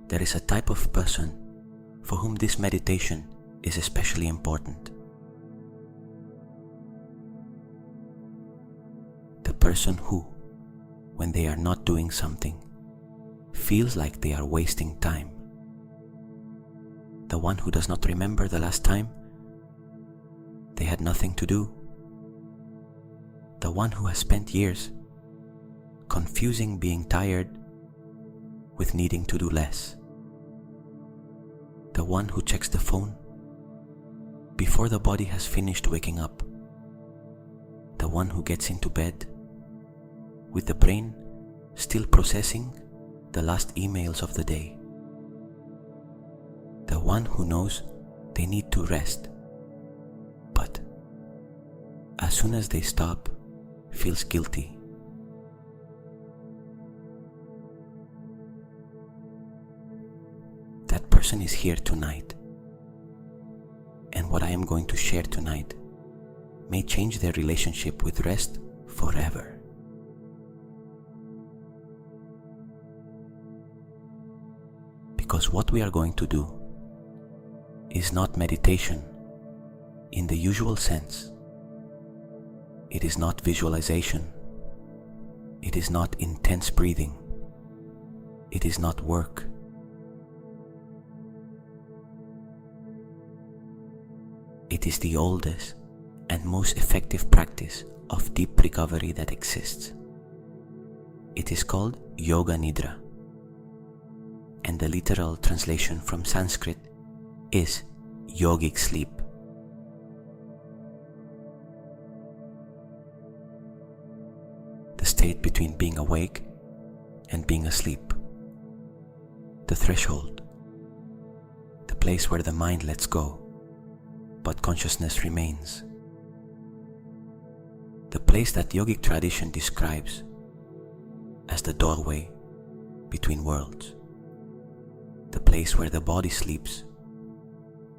there is a type of person for whom this meditation is especially important. The person who, when they are not doing something, feels like they are wasting time. The one who does not remember the last time they had nothing to do. The one who has spent years confusing being tired with needing to do less. The one who checks the phone before the body has finished waking up. The one who gets into bed with the brain still processing the last emails of the day. The one who knows they need to rest, but as soon as they stop, feels guilty. That person is here tonight, and what I am going to share tonight may change their relationship with rest forever. Because what we are going to do is not meditation in the usual sense. It is not visualization. It is not intense breathing. It is not work. It is the oldest and most effective practice of deep recovery that exists. It is called Yoga Nidra, and the literal translation from Sanskrit is yogic sleep. The state between being awake and being asleep. The threshold. The place where the mind lets go, but consciousness remains. The place that yogic tradition describes as the doorway between worlds. The place where the body sleeps,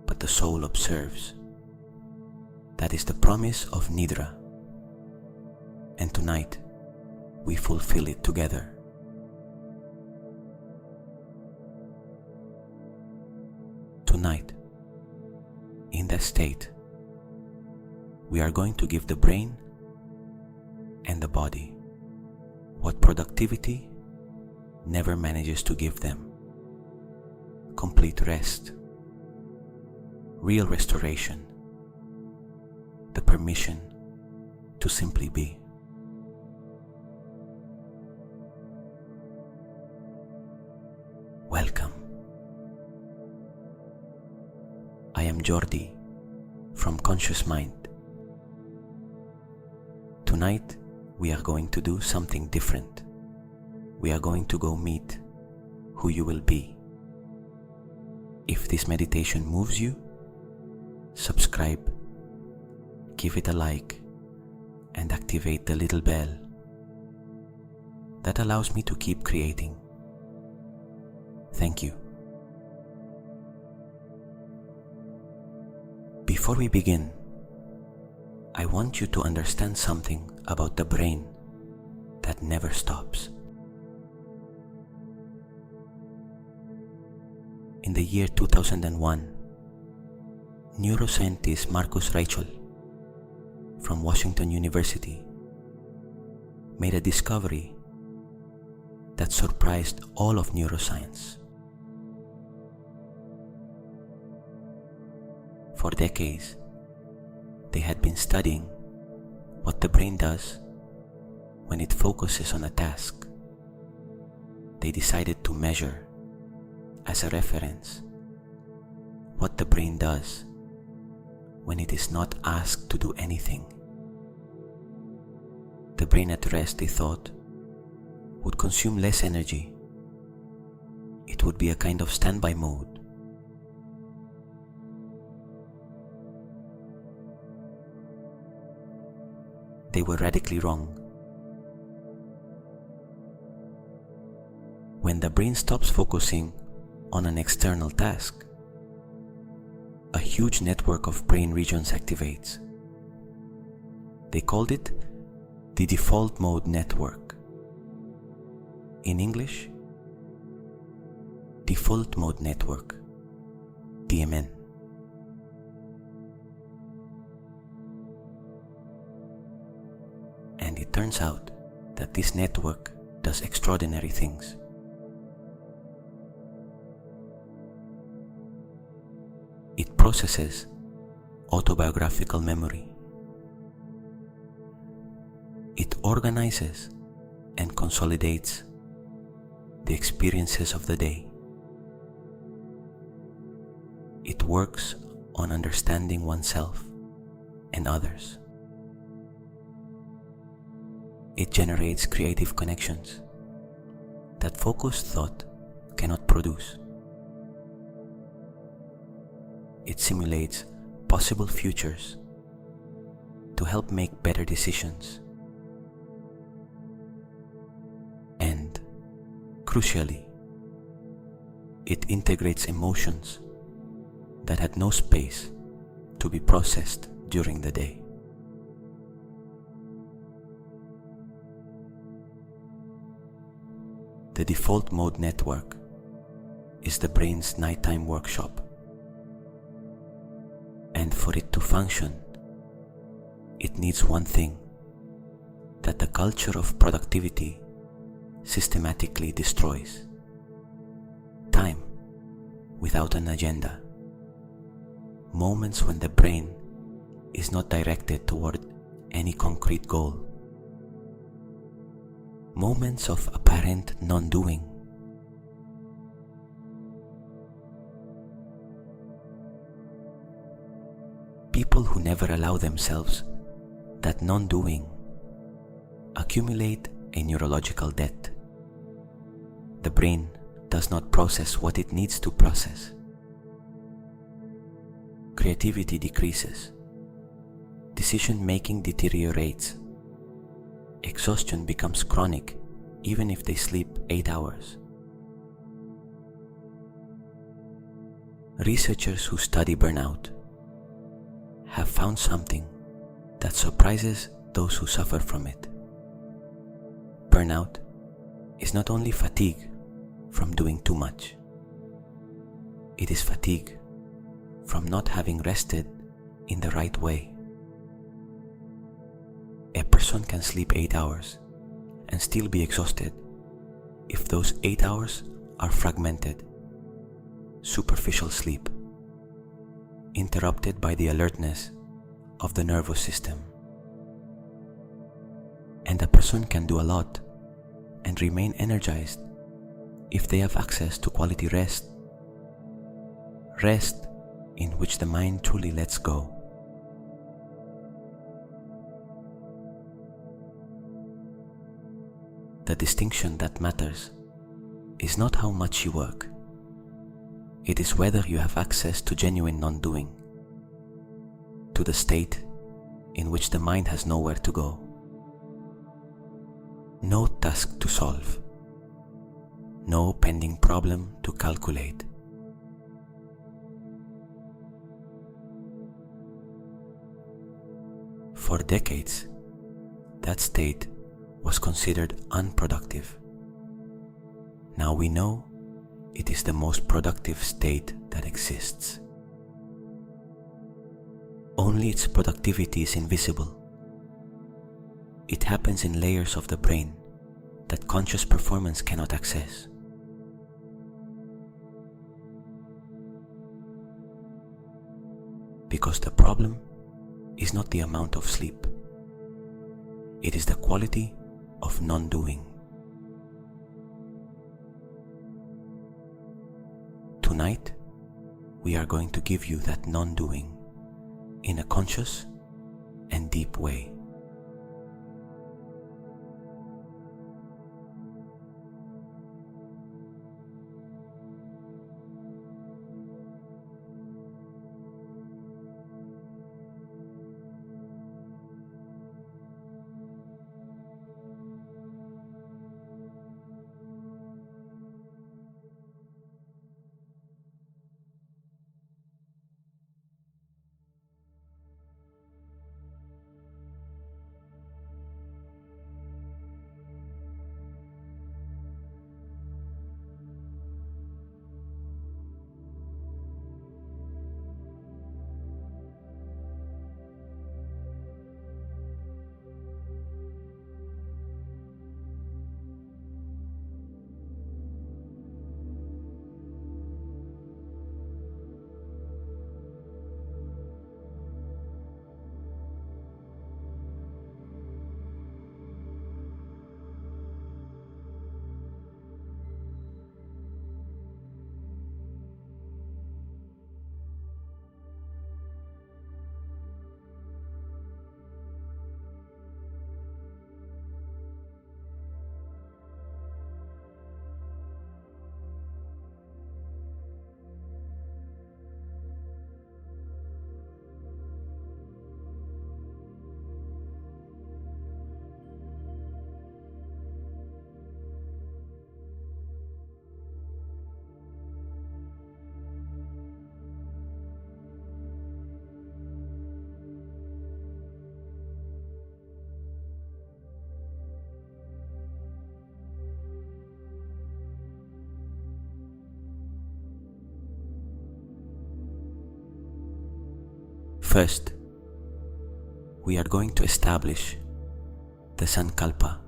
but the soul observes. That is the promise of Nidra. And tonight, we fulfill it together. Tonight, in that state, we are going to give the brain and the body what productivity never manages to give them: complete rest, real restoration, the permission to simply be. Welcome. I am Jordi from Conscious Mind. Tonight we are going to do something different. We are going to go meet who you will be. If this meditation moves you, subscribe, give it a like, and activate the little bell. That allows me to keep creating. Thank you. Before we begin, I want you to understand something about the brain that never stops. In the year 2001, neuroscientist Marcus Rachel from Washington University made a discovery that surprised all of neuroscience. For decades, they had been studying what the brain does when it focuses on a task. They decided to measure, as a reference, what the brain does when it is not asked to do anything. The brain at rest, they thought, would consume less energy. It would be a kind of standby mode. They were radically wrong. When the brain stops focusing on an external task, a huge network of brain regions activates. They called it the default mode network. In English, default default mode network, DMN. And it turns out that this network does extraordinary things. It processes autobiographical memory. It organizes and consolidates the experiences of the day. It works on understanding oneself and others. It generates creative connections that focused thought cannot produce. It simulates possible futures to help make better decisions. And, crucially, it integrates emotions that had no space to be processed during the day. The default mode network is the brain's nighttime workshop. And for it to function, it needs one thing that the culture of productivity systematically destroys: time without an agenda. Moments when the brain is not directed toward any concrete goal. Moments of apparent non-doing. People who never allow themselves that non-doing accumulate a neurological debt. The brain does not process what it needs to process. Creativity decreases. Decision-making deteriorates. Exhaustion becomes chronic even if they sleep 8 hours. Researchers who study burnout have found something that surprises those who suffer from it. Burnout is not only fatigue from doing too much. It is fatigue from not having rested in the right way. A person can sleep 8 hours and still be exhausted if those 8 hours are fragmented, superficial sleep, interrupted by the alertness of the nervous system. And a person can do a lot and remain energized if they have access to quality rest in which the mind truly lets go. The distinction that matters is not how much you work. It is whether you have access to genuine non-doing, to the state in which the mind has nowhere to go. No task to solve, no pending problem to calculate. For decades, that state was considered unproductive. Now we know it is the most productive state that exists. Only its productivity is invisible. It happens in layers of the brain that conscious performance cannot access. Because the problem is not the amount of sleep. It is the quality of non-doing. Tonight, we are going to give you that non-doing in a conscious and deep way. First, we are going to establish the Sankalpa.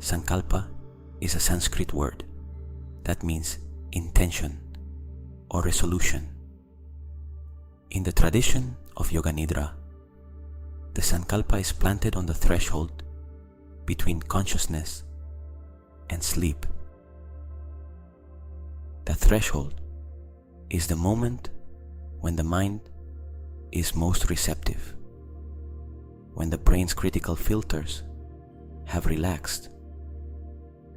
Sankalpa is a Sanskrit word that means intention or resolution. In the tradition of Yoga Nidra, the Sankalpa is planted on the threshold between consciousness and sleep. The threshold is the moment when the mind is most receptive, when the brain's critical filters have relaxed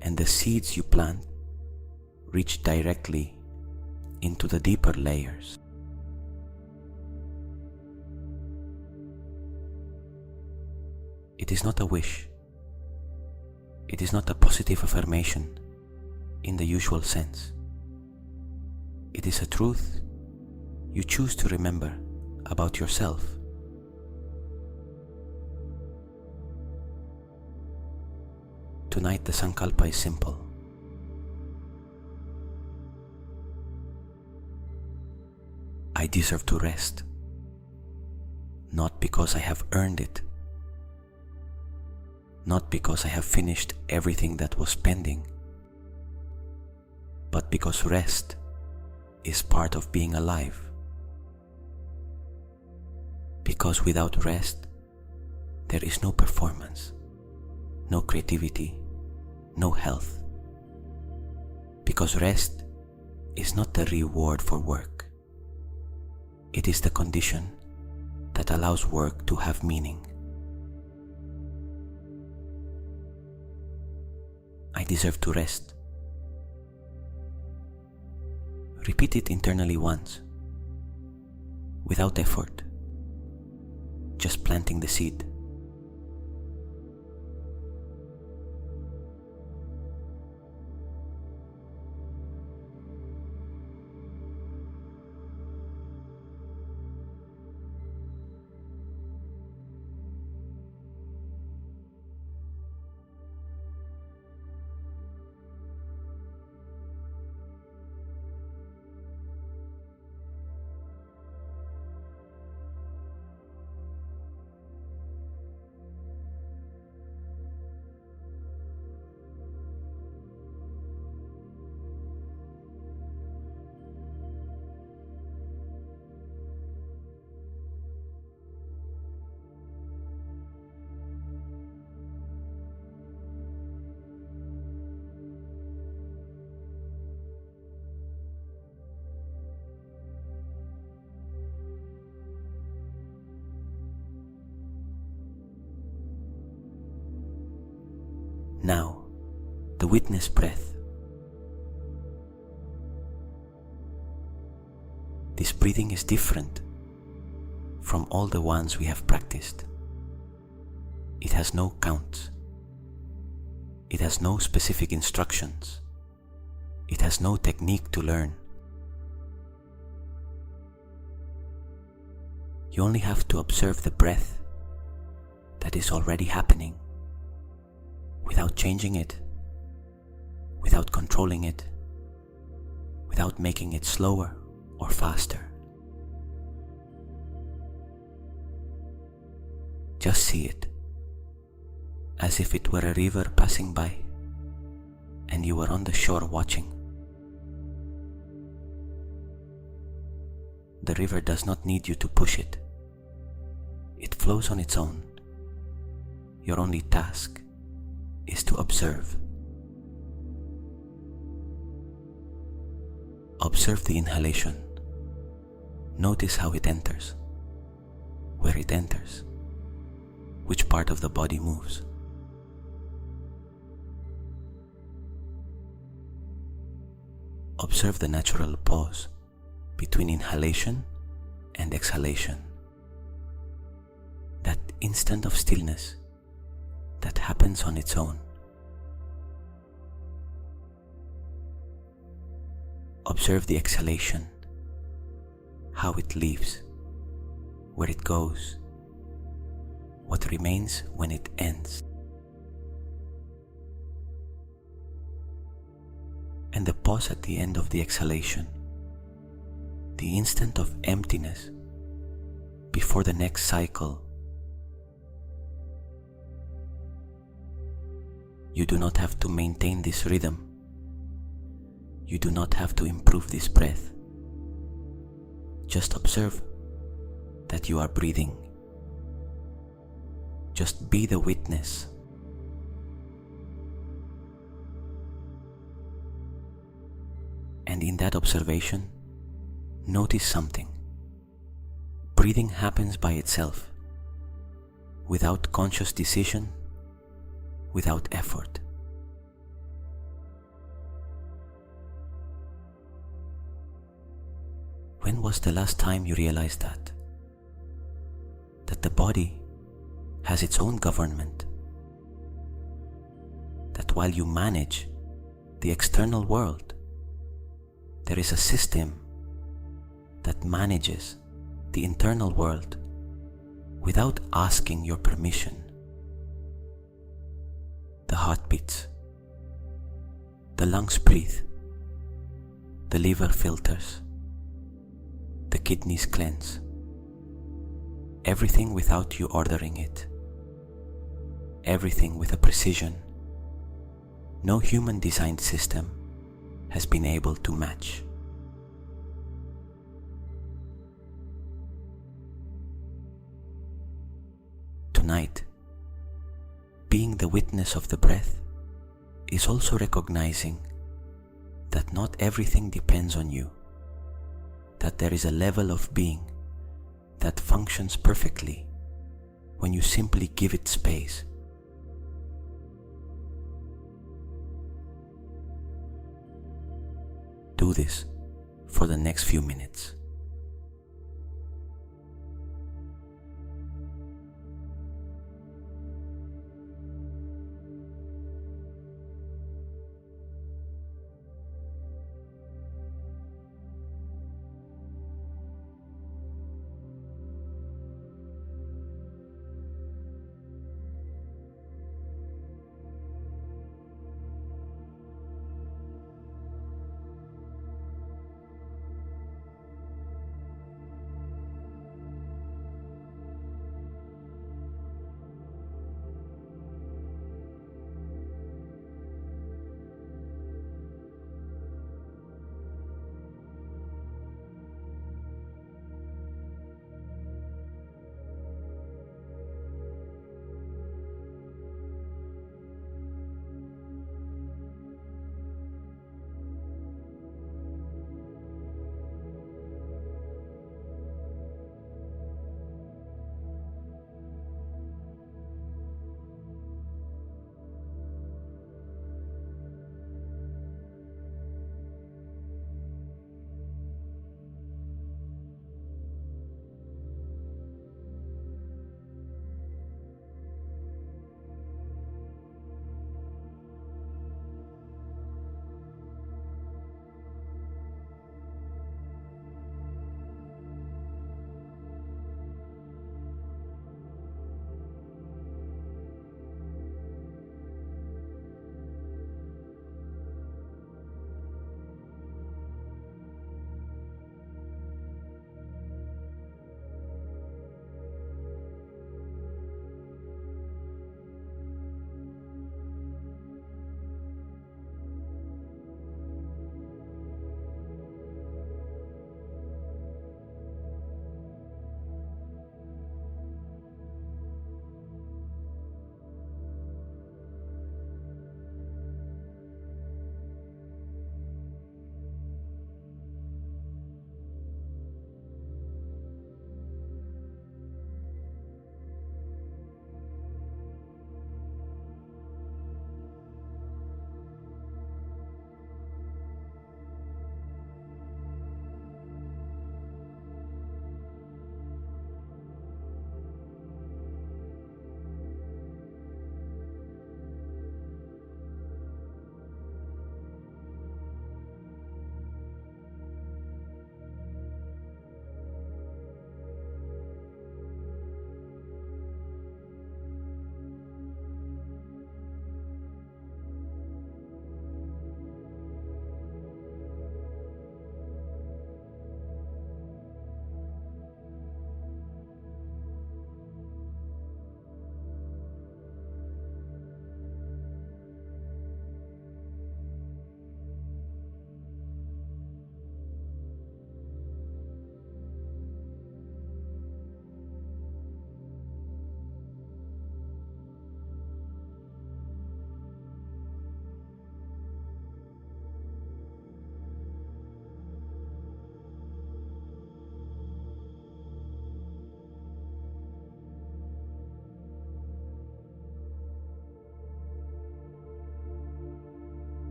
and the seeds you plant reach directly into the deeper layers. It is not a wish. It is not a positive affirmation in the usual sense. It is a truth you choose to remember about yourself. Tonight the Sankalpa is simple. I deserve to rest, not because I have earned it, not because I have finished everything that was pending, but because rest is part of being alive. Because without rest, there is no performance, no creativity, no health. Because rest is not the reward for work. It is the condition that allows work to have meaning. I deserve to rest. Repeat it internally once, without effort, just planting the seed. Now, the witness breath. This breathing is different from all the ones we have practiced. It has no counts. It has no specific instructions. It has no technique to learn. You only have to observe the breath that is already happening, without changing it, without controlling it, without making it slower or faster. Just see it, as if it were a river passing by and you were on the shore watching. The river does not need you to push it. It flows on its own. Your only task is to observe. Observe the inhalation. Notice how it enters, where it enters, which part of the body moves. Observe the natural pause between inhalation and exhalation. That instant of stillness that happens on its own. Observe the exhalation, how it leaves, where it goes, what remains when it ends. And the pause at the end of the exhalation. the instant of emptiness before the next cycle. You do not have to maintain this rhythm. You do not have to improve this breath. Just observe that you are breathing. Just be the witness. And in that observation, notice something. Breathing happens by itself, without conscious decision, without effort. When was the last time you realized that? That the body has its own government? That while you manage the external world, there is a system that manages the internal world without asking your permission. The heart beats, the lungs breathe, the liver filters, the kidneys cleanse. Everything without you ordering it. Everything with a precision no human designed system has been able to match. Tonight, being the witness of the breath is also recognizing that not everything depends on you, that there is a level of being that functions perfectly when you simply give it space. Do this for the next few minutes.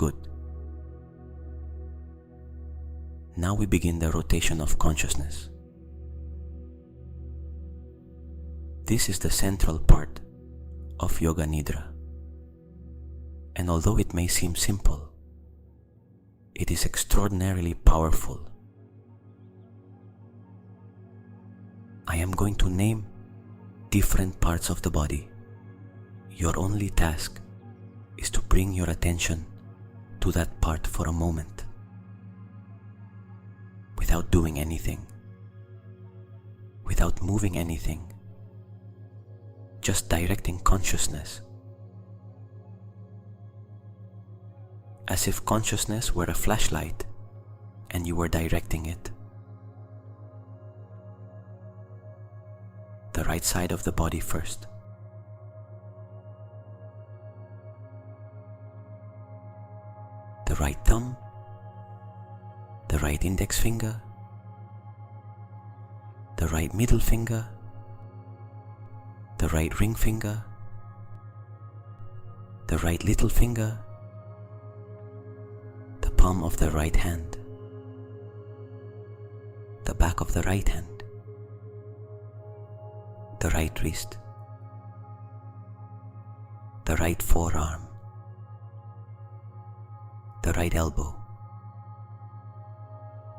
Good. Now we begin the rotation of consciousness. This is the central part of Yoga Nidra. And although it may seem simple, it is extraordinarily powerful. I am going to name different parts of the body. Your only task is to bring your attention to that part for a moment, without doing anything, without moving anything, just directing consciousness, as if consciousness were a flashlight and you were directing it. The right side of the body first. The right thumb, the right index finger, the right middle finger, the right ring finger, the right little finger, the palm of the right hand, the back of the right hand, the right wrist, the right forearm, the right elbow,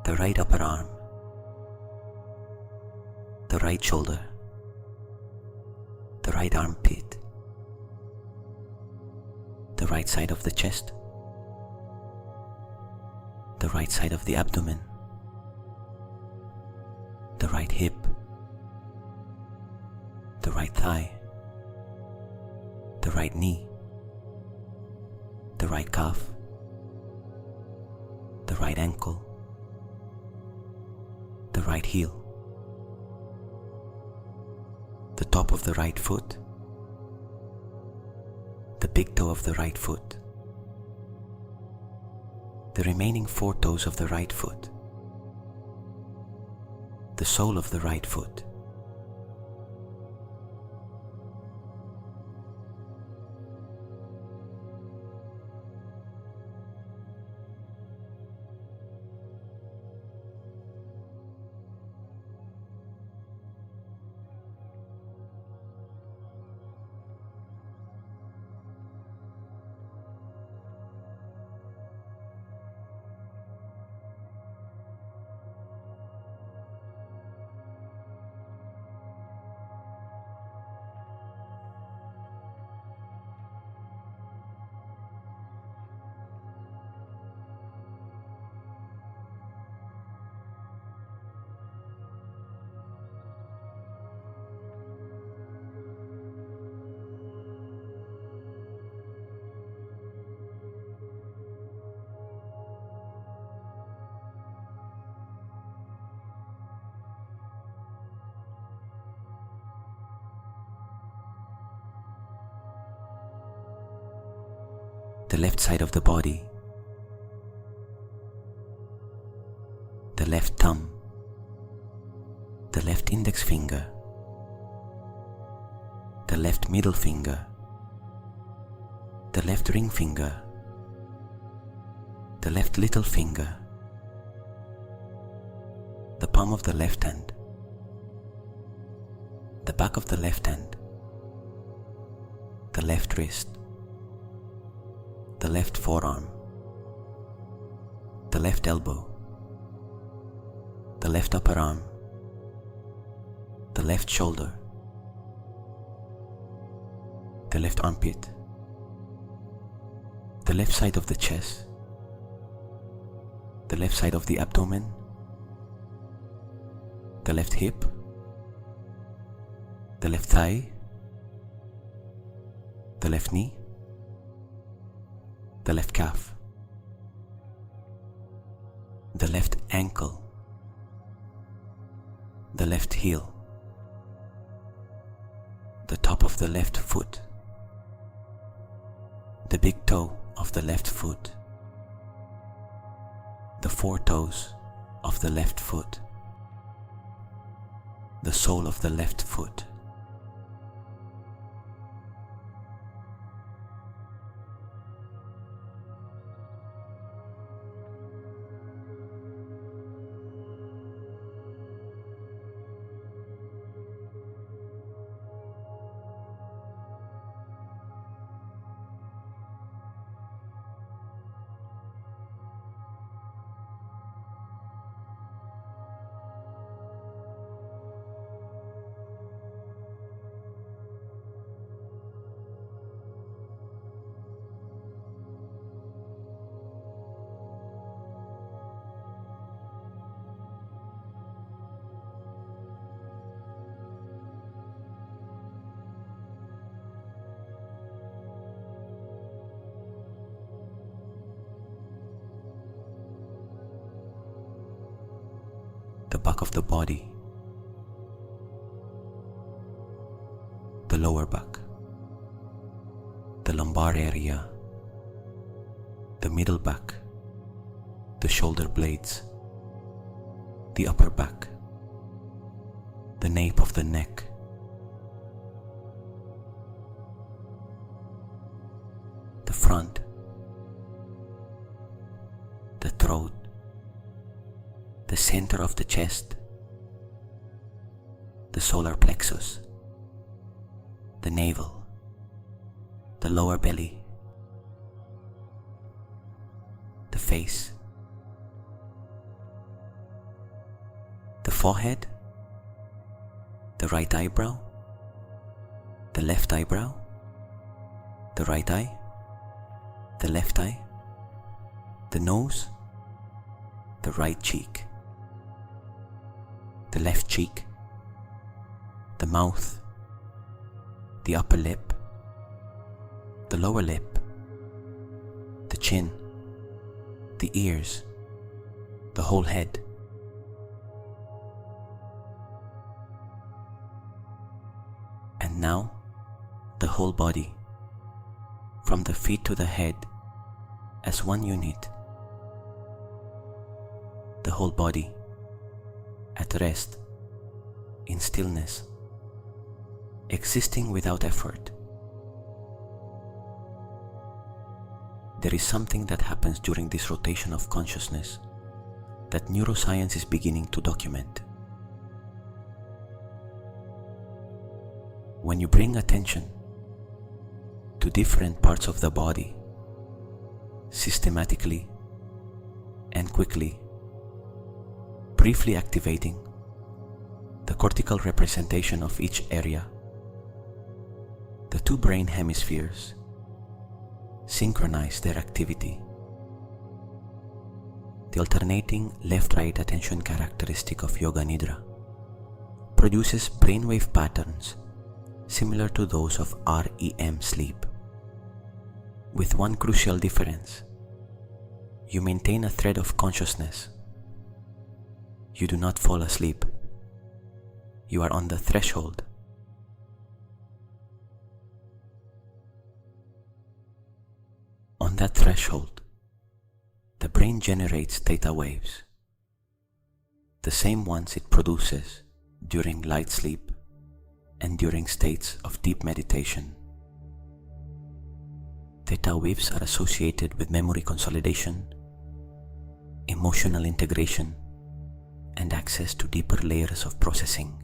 the right upper arm, the right shoulder, the right armpit, the right side of the chest, the right side of the abdomen, the right hip, the right thigh, the right knee, the right calf, the right ankle, the right heel, the top of the right foot, the big toe of the right foot, the remaining 4 toes of the right foot, the sole of the right foot, the left side of the body, the left thumb, the left index finger, the left middle finger, the left ring finger, the left little finger, the palm of the left hand, the back of the left hand, the left wrist, the left forearm, the left elbow, the left upper arm, the left shoulder, the left armpit, the left side of the chest, the left side of the abdomen, the left hip, the left thigh, the left knee, the left calf, the left ankle, the left heel, the top of the left foot, the big toe of the left foot, the 4 toes of the left foot, the sole of the left foot, back of the body, the lower back, the lumbar area, the middle back, the shoulder blades, the upper back, the nape of the neck, the front, the throat, the center of the chest, the solar plexus, the navel, the lower belly, the face, the forehead, the right eyebrow, the left eyebrow, the right eye, the left eye, the nose, the right cheek, the left cheek, the mouth, the upper lip, the lower lip, the chin, the ears, the whole head. And now, the whole body, from the feet to the head, as one unit. The whole body, at rest, in stillness, existing without effort. There is something that happens during this rotation of consciousness that neuroscience is beginning to document. When you bring attention to different parts of the body, systematically and quickly, briefly activating the cortical representation of each area, the two brain hemispheres synchronize their activity. The alternating left-right attention characteristic of Yoga Nidra produces brainwave patterns similar to those of REM sleep, with one crucial difference. You maintain a thread of consciousness. You do not fall asleep. You are on the threshold. On that threshold, the brain generates theta waves, the same ones it produces during light sleep and during states of deep meditation. Theta waves are associated with memory consolidation, emotional integration, and access to deeper layers of processing.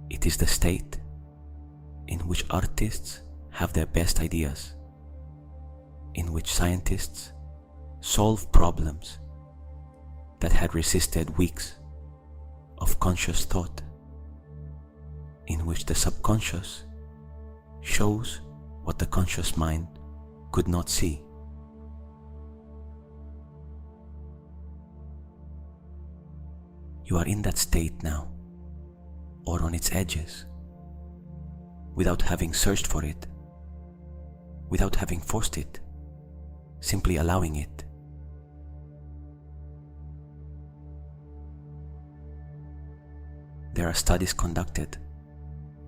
It is the state in which artists have their best ideas, in which scientists solve problems that had resisted weeks of conscious thought, in which the subconscious shows what the conscious mind could not see. You are in that state now, or on its edges, without having searched for it, without having forced it, simply allowing it. There are studies conducted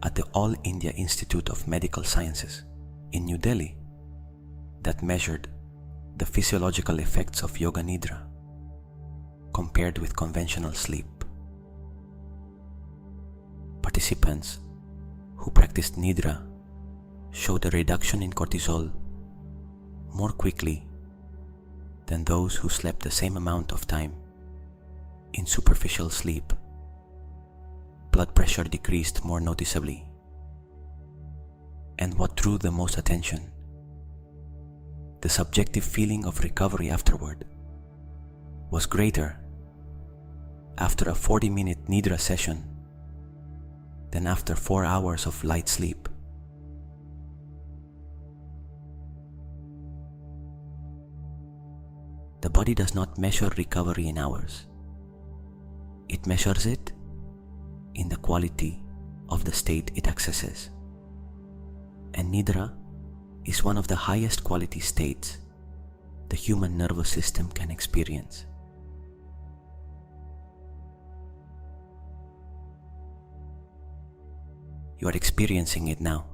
at the All India Institute of Medical Sciences in New Delhi that measured the physiological effects of Yoga Nidra compared with conventional sleep. Participants who practiced Nidra showed a reduction in cortisol more quickly than those who slept the same amount of time in superficial sleep. Blood pressure decreased more noticeably. And what drew the most attention? The subjective feeling of recovery afterward was greater after a 40-minute Nidra session than after 4 hours of light sleep. The body does not measure recovery in hours. It measures it in the quality of the state it accesses. And Nidra is one of the highest quality states the human nervous system can experience. You are experiencing it now.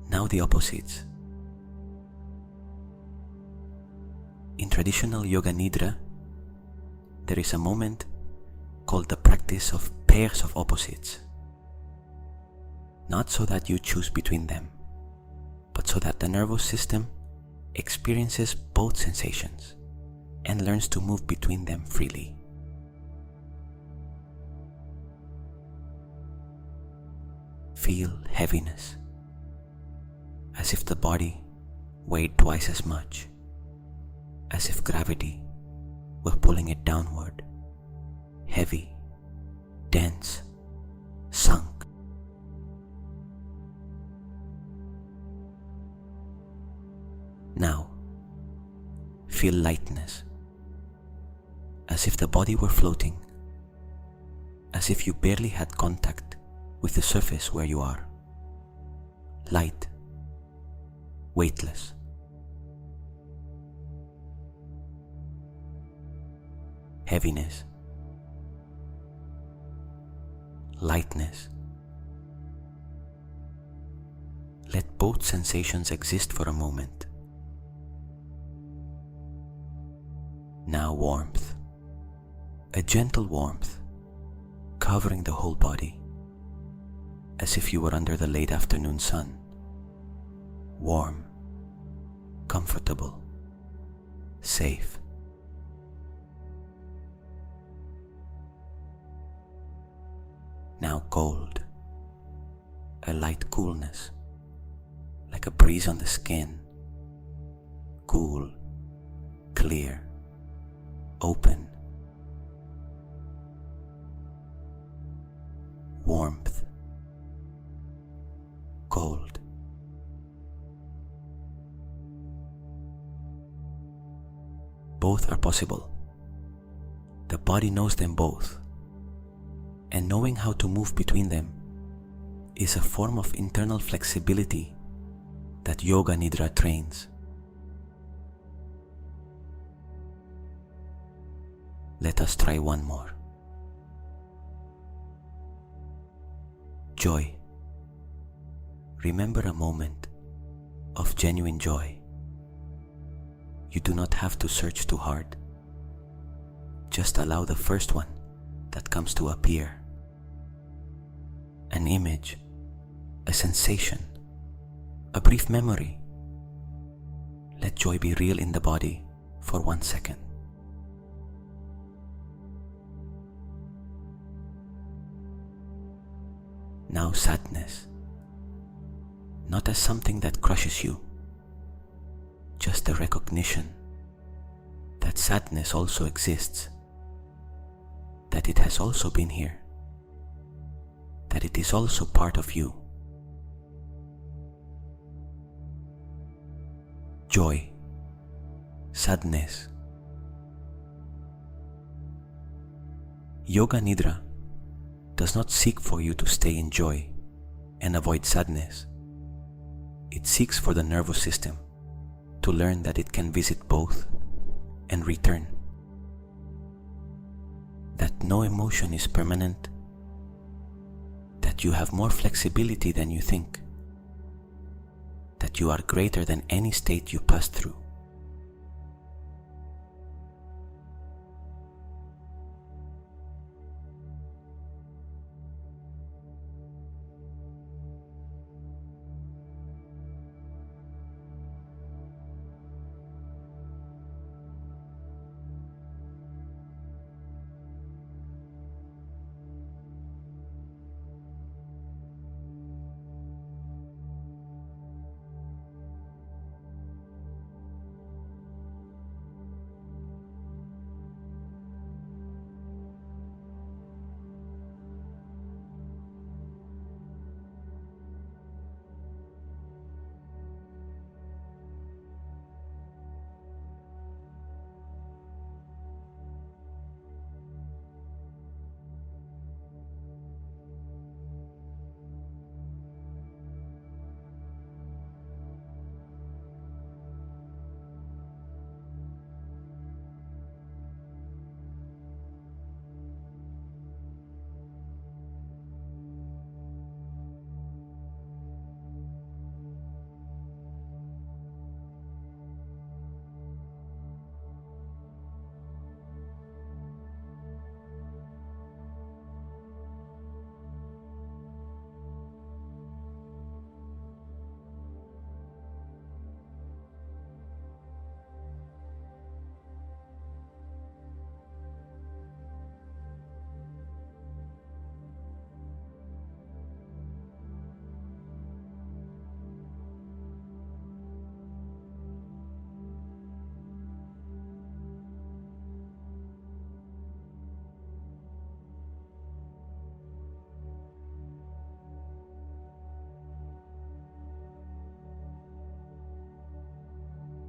Now the opposites. In traditional yoga Nidra, there is a moment called the practice of pairs of opposites. Not so that you choose between them, but so that the nervous system experiences both sensations and learns to move between them freely. Feel heaviness, as if the body weighed twice as much, as if gravity were pulling it downward, heavy, dense, sunk. Now, feel lightness, as if the body were floating, as if you barely had contact with the surface where you are. Light, weightless. Heaviness, lightness. Let both sensations exist for a moment. Now warmth, a gentle warmth covering the whole body, as if you were under the late afternoon sun. Warm, comfortable, safe. Now cold, a light coolness, like a breeze on the skin, cool, clear, open, warmth, cold. Both are possible. The body knows them both, and knowing how to move between them is a form of internal flexibility that Yoga Nidra trains. Let us try one more. Joy. Remember a moment of genuine joy. You do not have to search too hard. Just allow the first one that comes to appear. An image, a sensation, a brief memory. Let joy be real in the body for 1 second. Now sadness, not as something that crushes you, just the recognition that sadness also exists, that it has also been here, that it is also part of you. Joy, sadness. Yoga Nidra does not seek for you to stay in joy and avoid sadness. It seeks for the nervous system to learn that it can visit both and return. That no emotion is permanent, that you have more flexibility than you think, that you are greater than any state you pass through.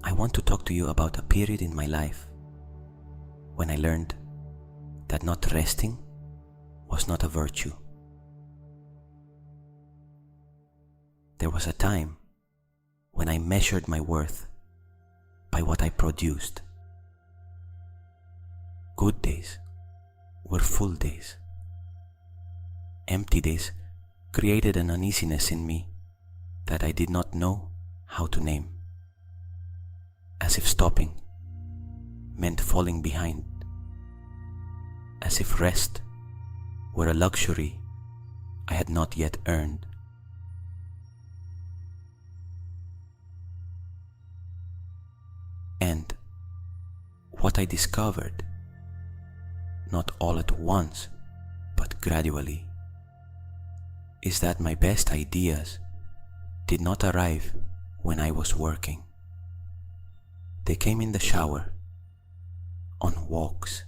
I want to talk to you about a period in my life when I learned that not resting was not a virtue. There was a time when I measured my worth by what I produced. Good days were full days. Empty days created an uneasiness in me that I did not know how to name. As if stopping meant falling behind. As if rest were a luxury I had not yet earned. And what I discovered, not all at once, but gradually, is that my best ideas did not arrive when I was working. They came in the shower, on walks,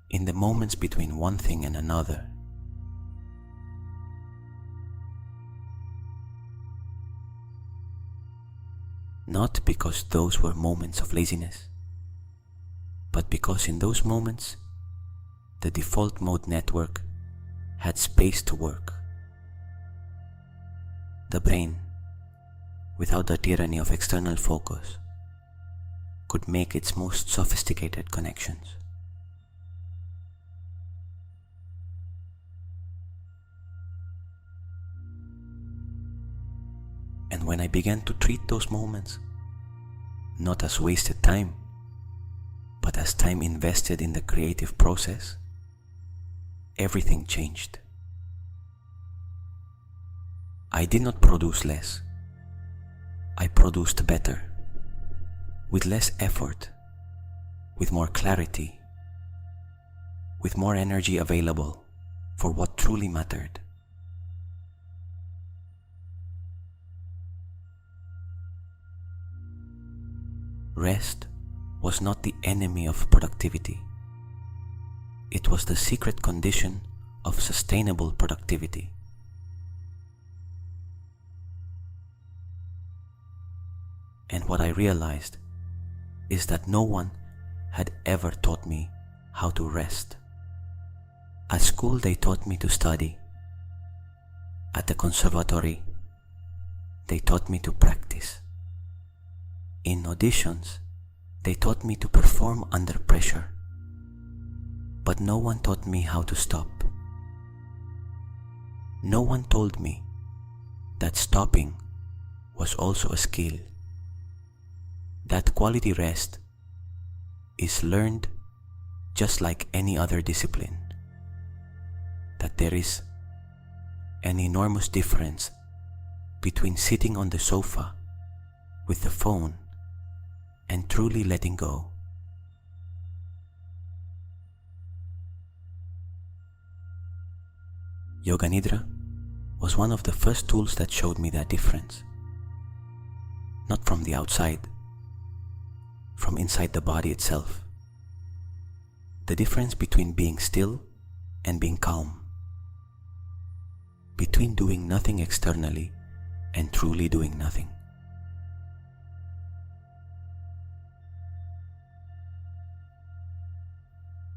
in the moments between one thing and another. Not because those were moments of laziness, but because in those moments, the default mode network had space to work. The brain, without the tyranny of external focus, could make its most sophisticated connections. And when I began to treat those moments not as wasted time, but as time invested in the creative process, everything changed. I did not produce less. I produced better, with less effort, with more clarity, with more energy available for what truly mattered. Rest was not the enemy of productivity. It was the secret condition of sustainable productivity. And what I realized is that no one had ever taught me how to rest. At school they taught me to study. At the conservatory, they taught me to practice. In auditions, they taught me to perform under pressure. But no one taught me how to stop. No one told me that stopping was also a skill. That quality rest is learned just like any other discipline. That there is an enormous difference between sitting on the sofa with the phone and truly letting go. Yoga Nidra was one of the first tools that showed me that difference. Not from the outside, from inside the body itself. The difference between being still and being calm. Between doing nothing externally and truly doing nothing.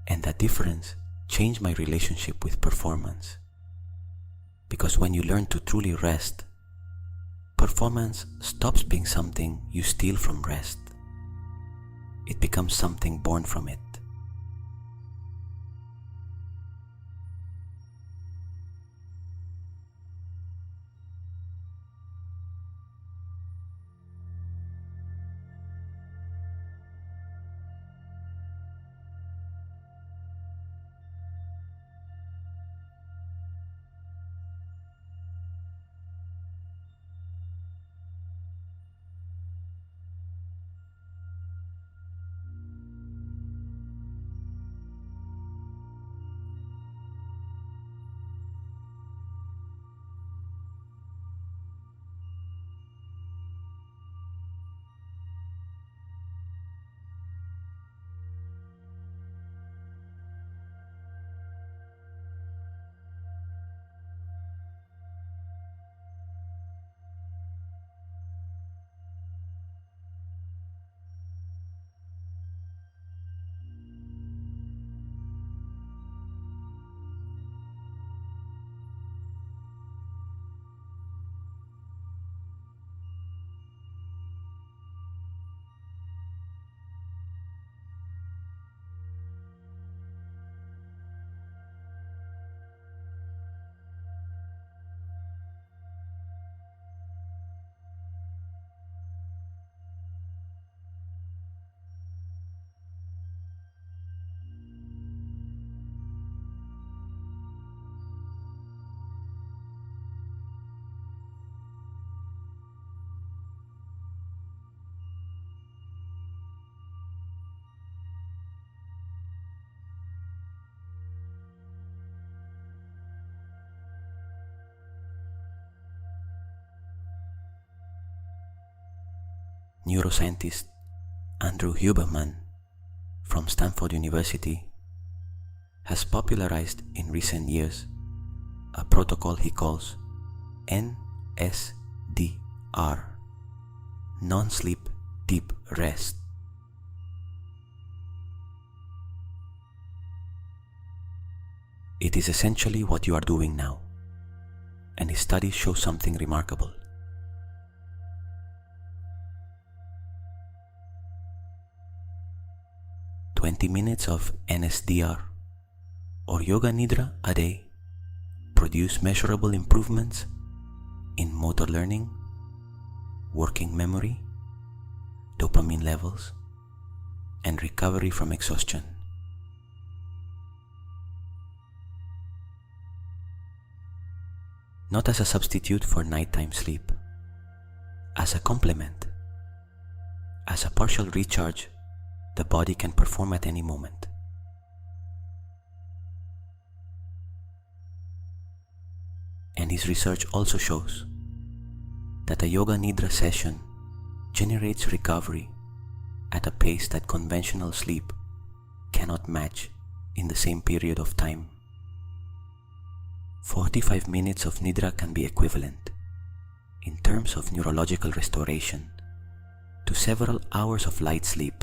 And that difference changed my relationship with performance. Because when you learn to truly rest, performance stops being something you steal from rest. It becomes something born from it. neuroscientist Andrew Huberman from Stanford University has popularized in recent years a protocol he calls NSDR, non-sleep deep rest. It is essentially what you are doing now, and his studies show something remarkable. "20 minutes of NSDR or Yoga Nidra a day produce measurable improvements in motor learning, working memory, dopamine levels, and recovery from exhaustion." Not as a substitute for nighttime sleep, as a complement, as a partial recharge the body can perform at any moment. And his research also shows that a Yoga Nidra session generates recovery at a pace that conventional sleep cannot match in the same period of time. 45 minutes of Nidra can be equivalent, in terms of neurological restoration, to several hours of light sleep.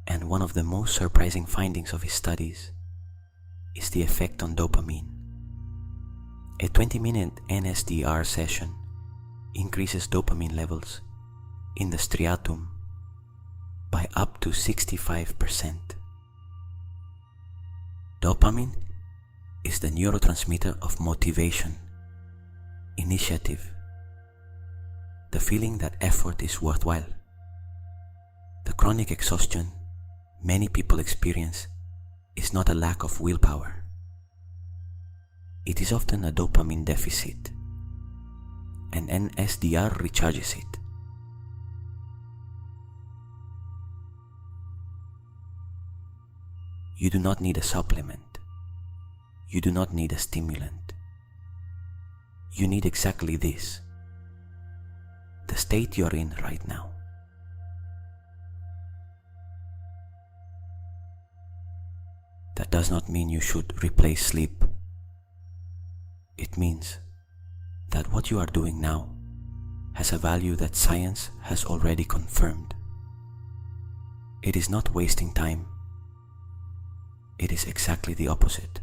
And one of the most surprising findings of his studies is the effect on dopamine. A 20-minute NSDR session increases dopamine levels in the striatum by up to 65%. Dopamine is the neurotransmitter of motivation, initiative, the feeling that effort is worthwhile. The chronic exhaustion many people experience is not a lack of willpower. It is often a dopamine deficit, and NSDR recharges it. You do not need a supplement. You do not need a stimulant. You need exactly this, the state you are in right now. That does not mean you should replace sleep. It means that what you are doing now has a value that science has already confirmed. It is not wasting time. It is exactly the opposite.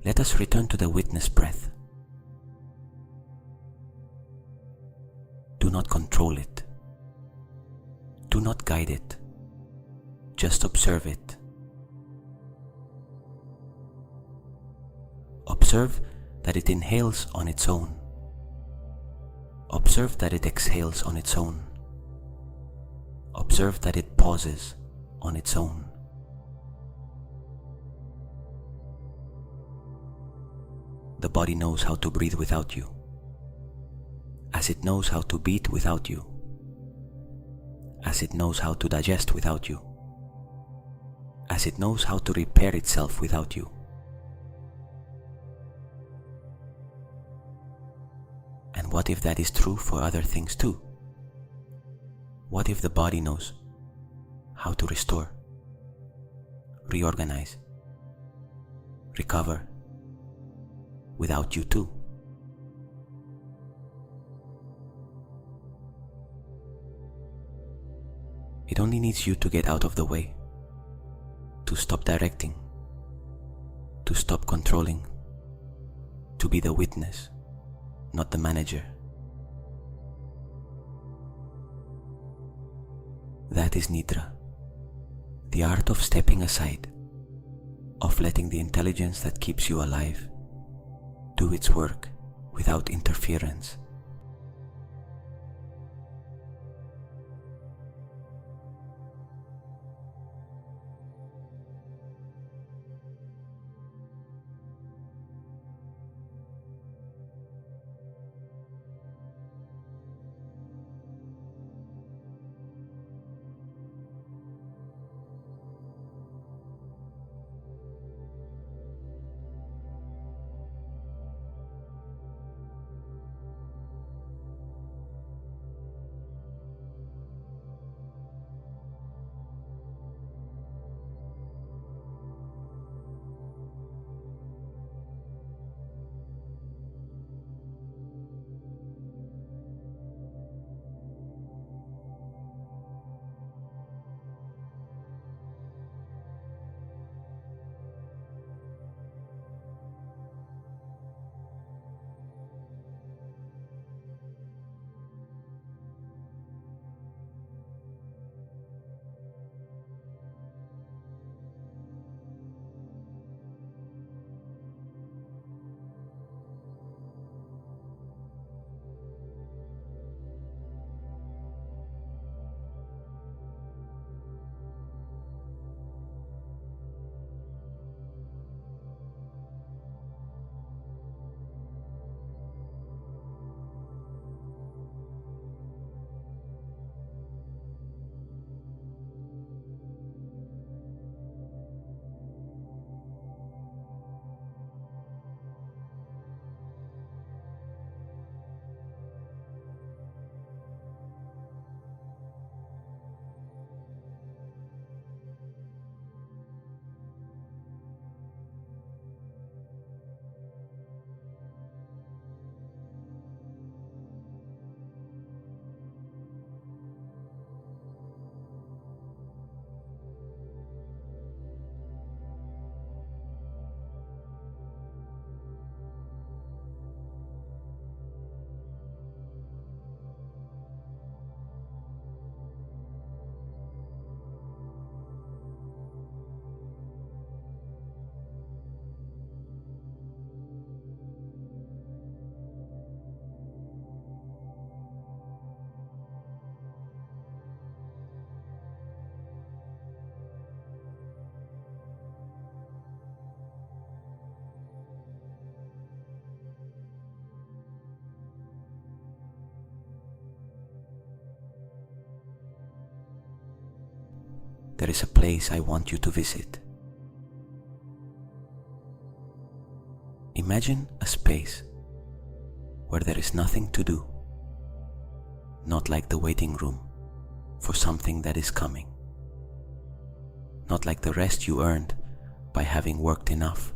let us return to the witness breath. Do not control it. Do not guide it. Just observe it. Observe that it inhales on its own. Observe that it exhales on its own. Observe that it pauses on its own. The body knows how to breathe without you, as it knows how to beat without you, as it knows how to digest without you, as it knows how to repair itself without you. And what if that is true for other things too? What if the body knows how to restore, reorganize, recover without you too? It only needs you to get out of the way, to stop directing, to stop controlling, to be the witness, not the manager. That is Nidra, the art of stepping aside, of letting the intelligence that keeps you alive do its work without interference. There is a place I want you to visit. Imagine a space where there is nothing to do, not like the waiting room for something that is coming, not like the rest you earned by having worked enough.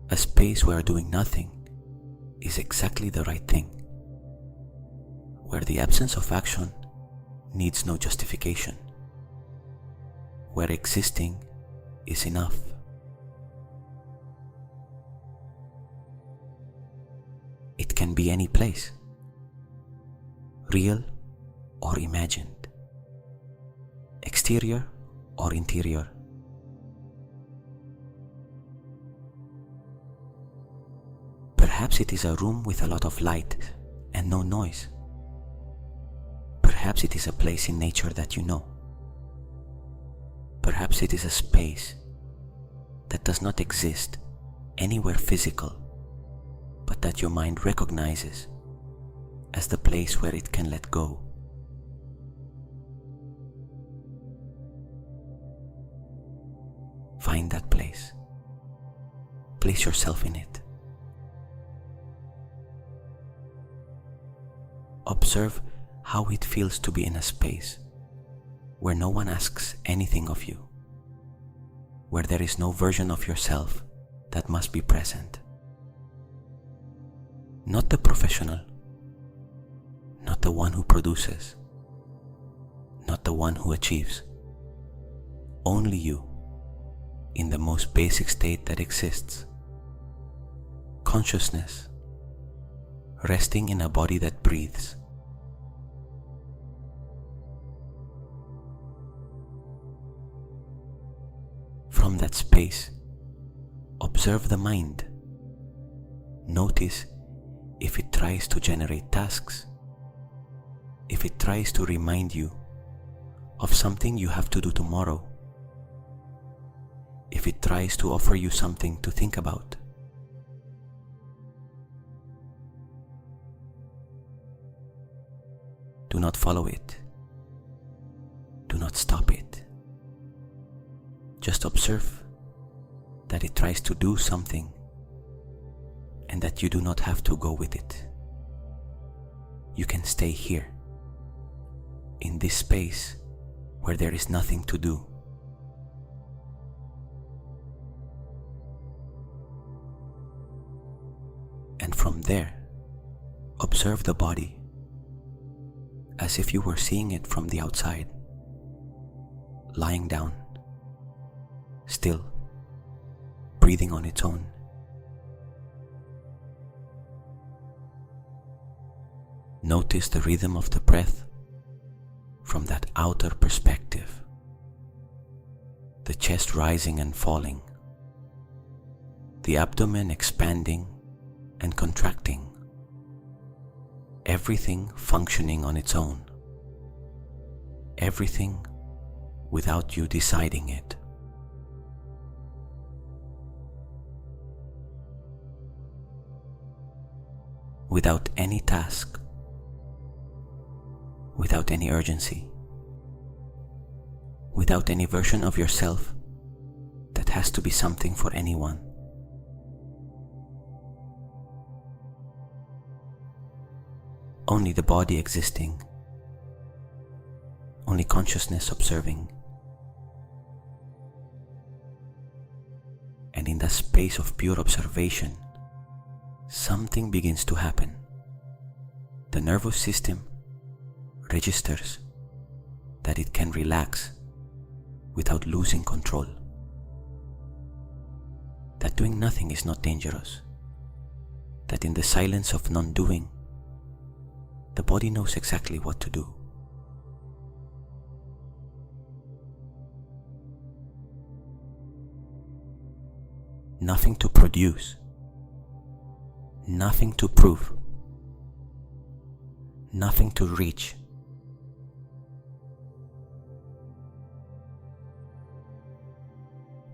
A space where doing nothing is exactly the right thing, where the absence of action needs no justification, where existing is enough. It can be any place, real or imagined, exterior or interior. Perhaps it is a room with a lot of light and no noise. Perhaps it is a place in nature that you know. Perhaps it is a space that does not exist anywhere physical, but that your mind recognizes as the place where it can let go. Find that place. Place yourself in it. Observe how it feels to be in a space where no one asks anything of you, where there is no version of yourself that must be present. Not the professional, not the one who produces, not the one who achieves. Only you, in the most basic state that exists. Consciousness, resting in a body that breathes. From that space, observe the mind. Notice if it tries to generate tasks, if it tries to remind you of something you have to do tomorrow, if it tries to offer you something to think about. Do not follow it. Do not stop it. Just observe that it tries to do something and that you do not have to go with it. You can stay here, in this space where there is nothing to do. And from there, observe the body as if you were seeing it from the outside, lying down, still, breathing on its own. Notice the rhythm of the breath from that outer perspective, the chest rising and falling, the abdomen expanding and contracting, everything functioning on its own, everything without you deciding it. Without any task, without any urgency, without any version of yourself that has to be something for anyone. Only the body existing, only consciousness observing. And in that space of pure observation, something begins to happen. The nervous system registers that it can relax without losing control. That doing nothing is not dangerous. That in the silence of non-doing, the body knows exactly what to do. Nothing to produce, nothing to prove, nothing to reach.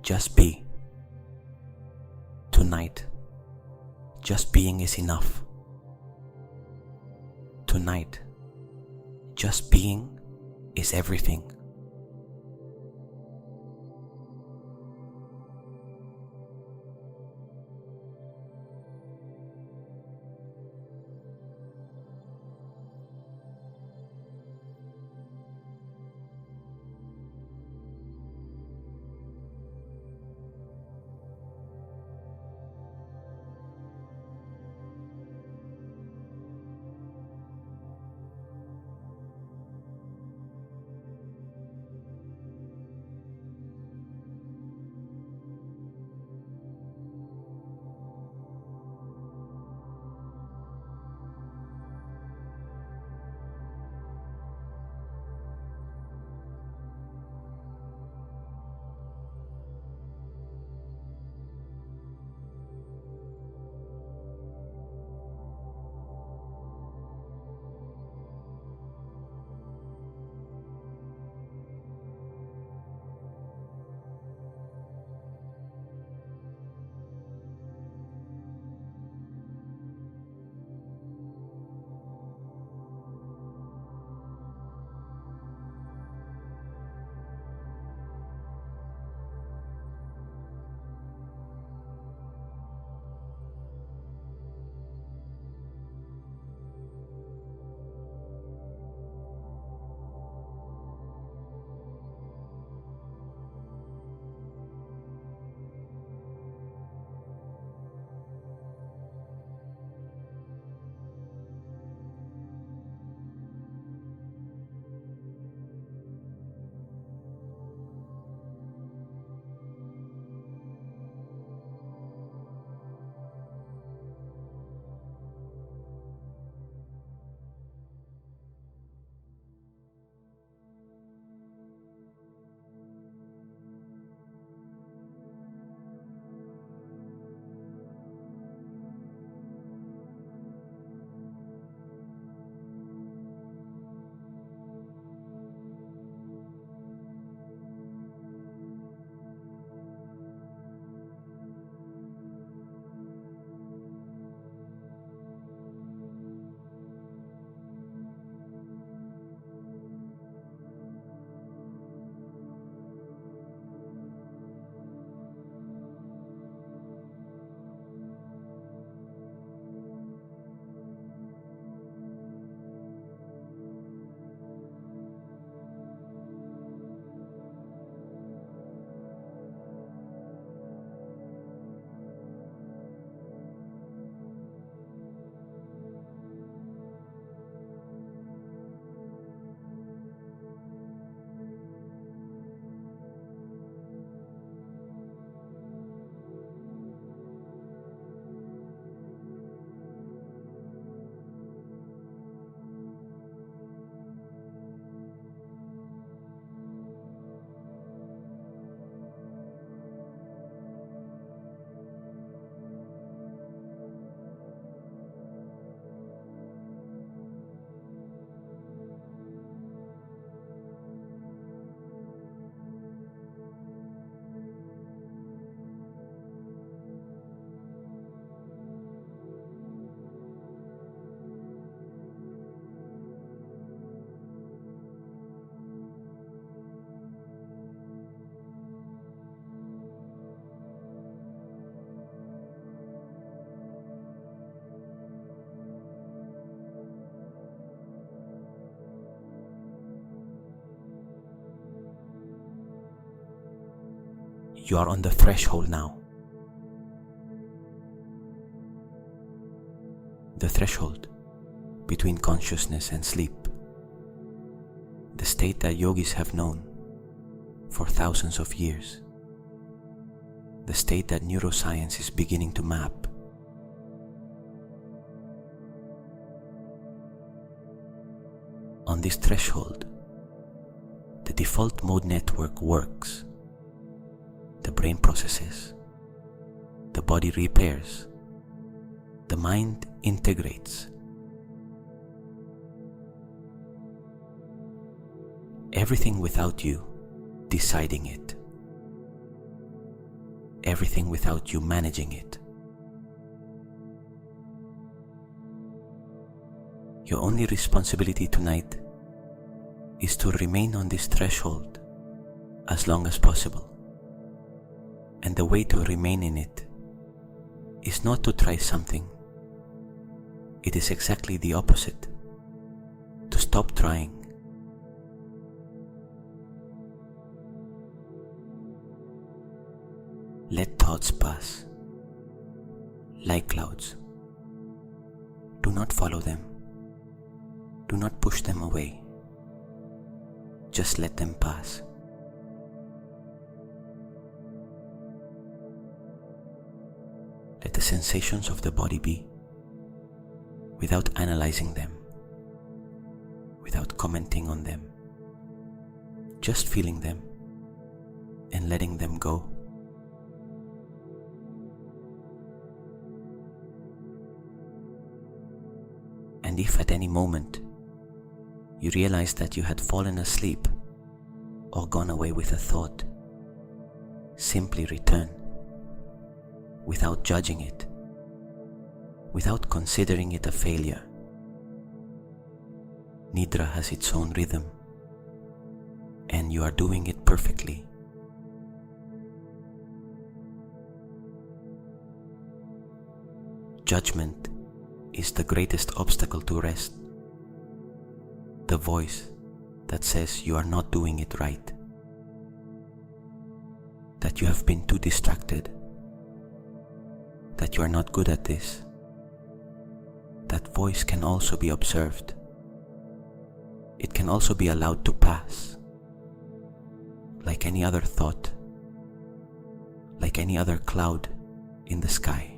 Just be. Tonight, just being is enough. Tonight, just being is everything. You are on the threshold now. The threshold between consciousness and sleep. The state that yogis have known for thousands of years. The state that neuroscience is beginning to map. On this threshold, the default mode network works. The brain processes, the body repairs, the mind integrates. Everything without you deciding it. Everything without you managing it. Your only responsibility tonight is to remain on this threshold as long as possible. And the way to remain in it is not to try something. It is exactly the opposite. To stop trying. Let thoughts pass, like clouds. Do not follow them. Do not push them away. Just let them pass. Let the sensations of the body be, without analyzing them, without commenting on them, just feeling them and letting them go. And if at any moment you realize that you had fallen asleep or gone away with a thought, simply return, without judging it, without considering it a failure. Nidra has its own rhythm, and you are doing it perfectly. Judgment is the greatest obstacle to rest. The voice that says you are not doing it right, that you have been too distracted, that you are not good at this. That voice can also be observed. It can also be allowed to pass, like any other thought, like any other cloud in the sky.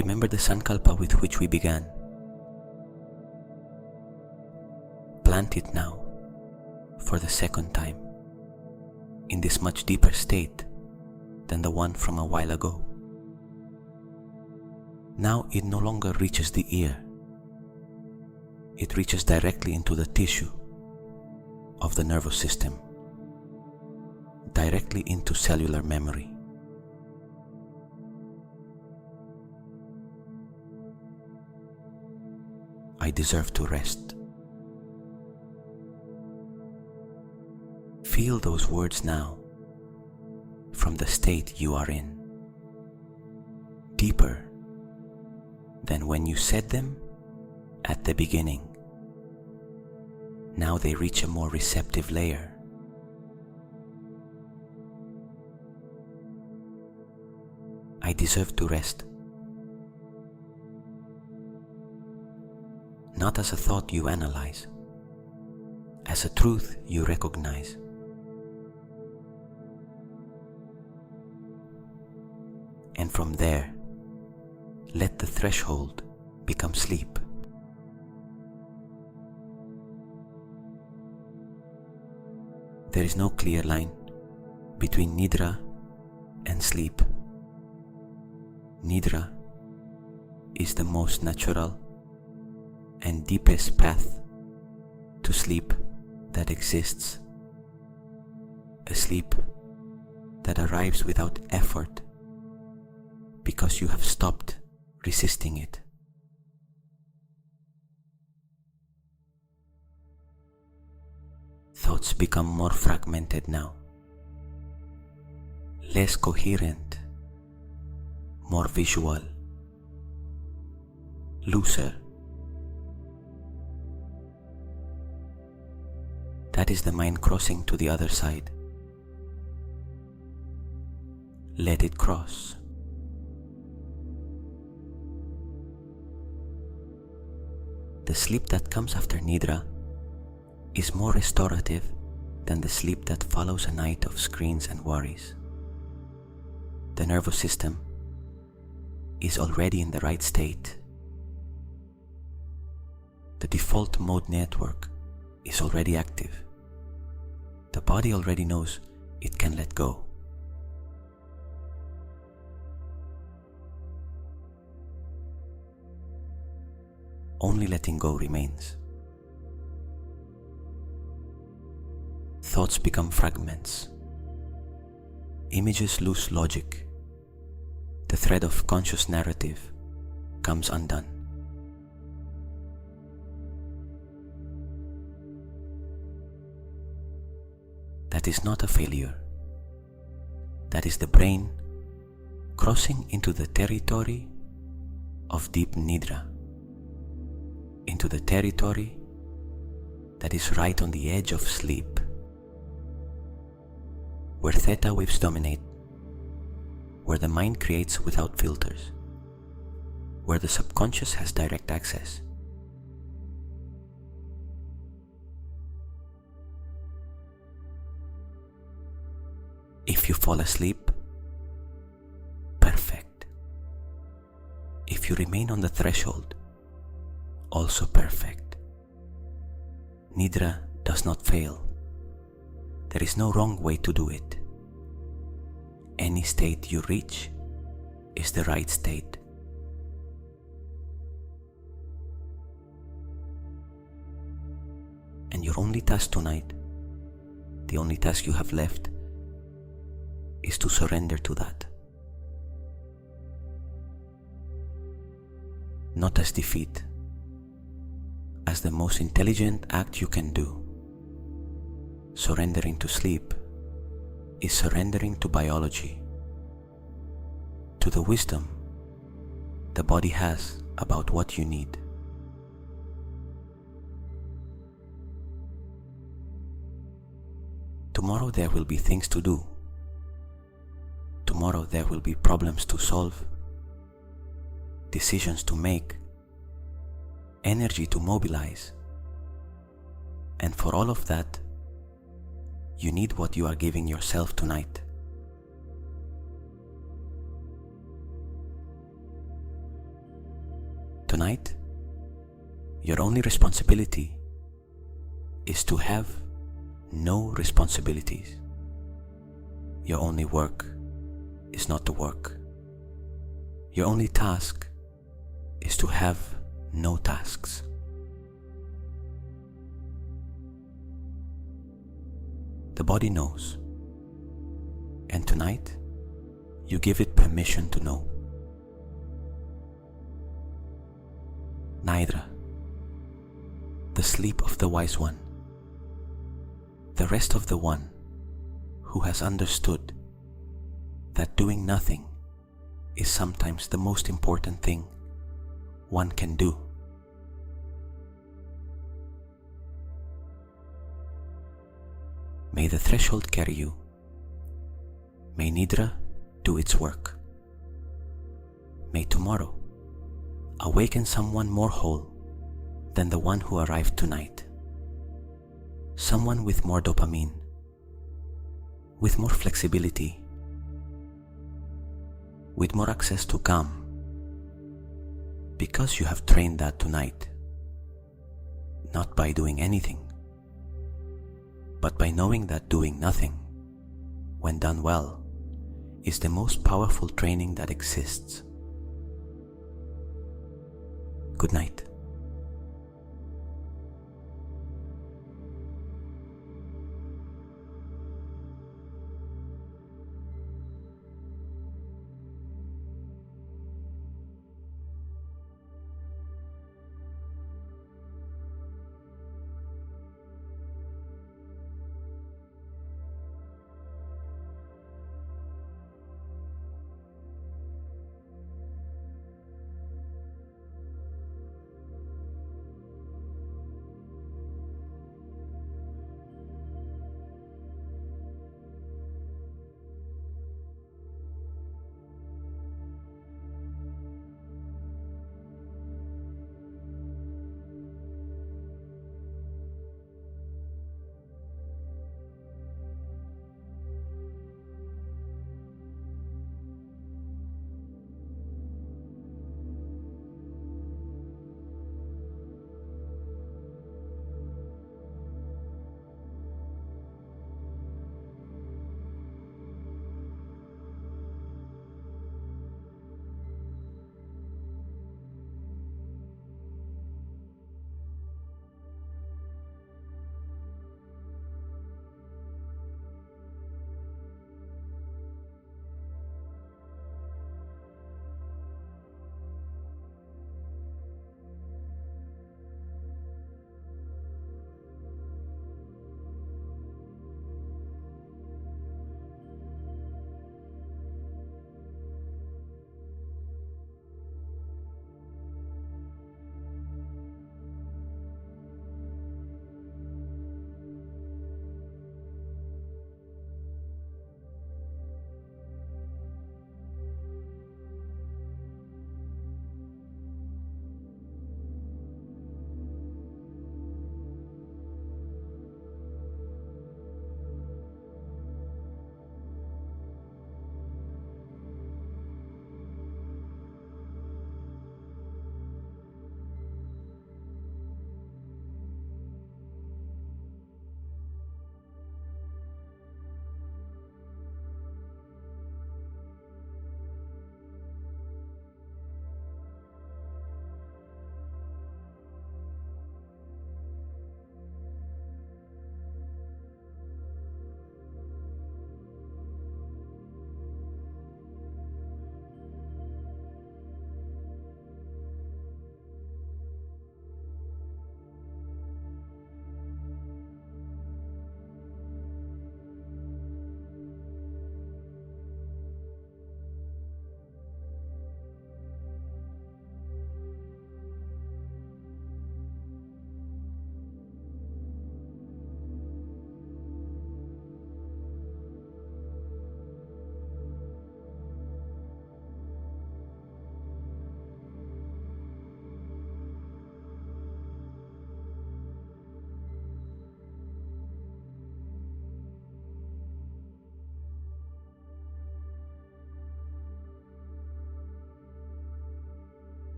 Remember the sankalpa with which we began. Plant it now, for the second time, in this much deeper state than the one from a while ago. Now it no longer reaches the ear. It reaches directly into the tissue of the nervous system, directly into cellular memory. I deserve to rest. Feel those words now from the state you are in, deeper than when you said them at the beginning. Now they reach a more receptive layer. I deserve to rest. Not as a thought you analyze, as a truth you recognize. And from there, let the threshold become sleep. There is no clear line between Nidra and sleep. Nidra is the most natural and deepest path to sleep that exists. A sleep that arrives without effort because you have stopped resisting it. Thoughts become more fragmented now, less coherent, more visual, looser. That is the mind crossing to the other side. Let it cross. The sleep that comes after Nidra is more restorative than the sleep that follows a night of screens and worries. The nervous system is already in the right state. The default mode network is already active. The body already knows it can let go. Only letting go remains. Thoughts become fragments. Images lose logic. The thread of conscious narrative comes undone. That is not a failure. That is the brain crossing into the territory of deep Nidra, into the territory that is right on the edge of sleep, where theta waves dominate, where the mind creates without filters, where the subconscious has direct access. If you fall asleep, perfect. If you remain on the threshold, also perfect. Nidra does not fail. There is no wrong way to do it. Any state you reach is the right state. And your only task tonight, the only task you have left, is to surrender to that. Not as defeat, as the most intelligent act you can do. Surrendering to sleep is surrendering to biology, to the wisdom the body has about what you need. Tomorrow there will be things to do. Tomorrow there will be problems to solve, decisions to make, energy to mobilize. And for all of that, you need what you are giving yourself tonight. tonight, your only responsibility is to have no responsibilities. Your only work is not to work. Your only task is to have no tasks. The body knows, and tonight you give it permission to know. Nidra, the sleep of the wise one, the rest of the one who has understood that doing nothing is sometimes the most important thing one can do. May the threshold carry you. May Nidra do its work. May tomorrow awaken someone more whole than the one who arrived tonight. Someone with more dopamine, with more flexibility, with more access to calm, because you have trained that tonight, not by doing anything, but by knowing that doing nothing, when done well, is the most powerful training that exists. Good night.